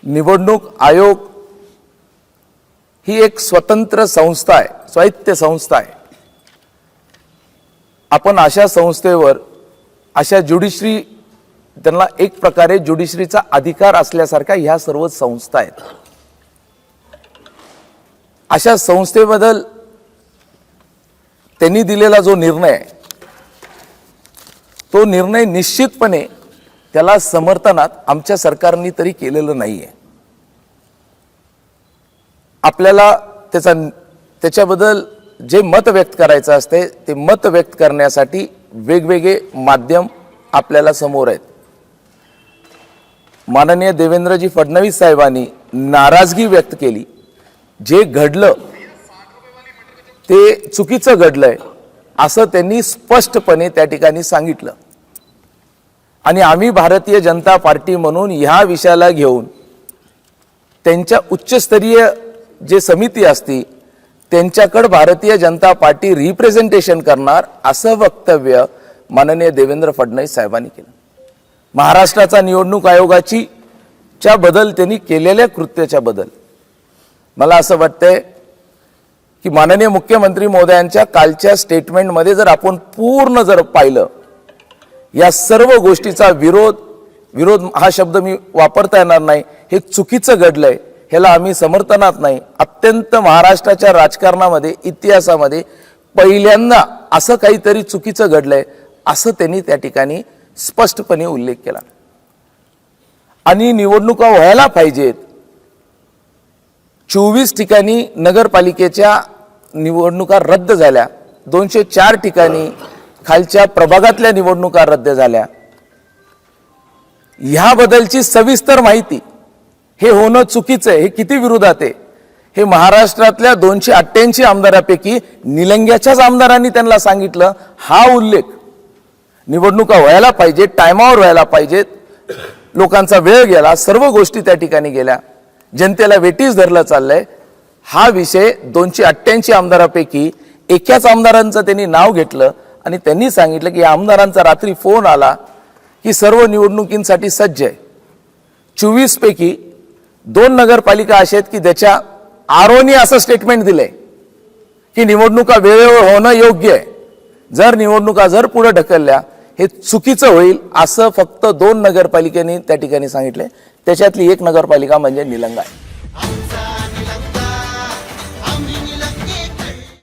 निवडणूक आयोग ही एक स्वतंत्र संस्था आहे, स्वायत्त संस्था आहे। आपण अशा संस्थेवर अशा ज्युडिशरी त्यांना एक प्रकारे ज्युडिशरीचा अधिकार असल्यासारखा ह्या सर्व संस्था आहेत। अशा संस्थेबद्दल त्यांनी दिलेला जो निर्णय आहे तो निर्णय निश्चितपणे त्याला समर्थनात आमच्या सरकारने तरी केलेलं नाहीये। आपल्याला त्याच्याबद्दल जे मत व्यक्त करायचं असते ते मत व्यक्त करण्यासाठी वेगवेगळे माध्यम आपल्याला समोर आहेत। माननीय देवेंद्रजी फडणवीस साहेबांनी नाराजगी व्यक्त केली, जे घडलं ते चुकीचं घडलंय असं त्यांनी स्पष्टपणे त्या ठिकाणी सांगितलं। आणि आम्ही भारतीय जनता पार्टी म्हणून ह्या विषयाला घेऊन त्यांच्या उच्चस्तरीय जे समिती असती त्यांच्याकडे भारतीय जनता पार्टी रिप्रेझेंटेशन करणार असं वक्तव्य माननीय देवेंद्र फडणवीस साहेबांनी केलं। महाराष्ट्राचा निवडणूक आयोगाची च्या बदल त्यांनी केलेल्या कृत्याच्या बदल मला असं वाटतंय की माननीय मुख्यमंत्री महोदयांच्या कालच्या स्टेटमेंटमध्ये जर आपण पूर्ण जर पाहिलं, या सर्व गोष्टीचा विरोध हा शब्द मी वापरता येणार नाही, हे चुकीचं घडलंय, ह्याला आम्ही समर्थनात नाही। अत्यंत महाराष्ट्राच्या राजकारणामध्ये इतिहासामध्ये पहिल्यांदा असं काहीतरी चुकीचं घडलंय असं त्यांनी त्या ठिकाणी स्पष्टपणे उल्लेख केला। आणि निवडणुका व्हायला पाहिजेत। 24 ठिकाणी नगरपालिकेच्या निवडणुका रद्द झाल्या, 204 ठिकाणी खालच्या प्रभागातल्या निवडणुका रद्द झाल्या। ह्याबद्दलची सविस्तर माहिती, हे होणं चुकीचं आहे, हे किती विरोधात आहे, हे महाराष्ट्रातल्या 288 आमदारांपैकी निलंग्याच्याच आमदारांनी त्यांना सांगितलं। हा उल्लेख निवडणुका व्हायला पाहिजे, टायमावर व्हायला पाहिजेत, लोकांचा वेळ गेला, सर्व गोष्टी त्या ठिकाणी गेल्या, जनतेला वेटीस धरलं चाललंय। हा विषय 288 आमदारांपैकी एकाच आमदारांचं त्यांनी नाव घेतलं आणि त्यांनी सांगितलं की या आमदारांचा रात्री फोन आला की सर्व निवडणुकींसाठी सज्ज आहे। 24 पैकी 2 नगरपालिका अशा आहेत की त्याच्या आरोनी असं स्टेटमेंट दिलंय की निवडणुका वेळेवर होणं योग्य आहे, जर निवडणुका पुढे ढकलल्या हे चुकीचं होईल असं फक्त 2 नगरपालिकेने त्या ठिकाणी सांगितलंय। त्याच्यातली एक नगरपालिका म्हणजे निलंगा आहे।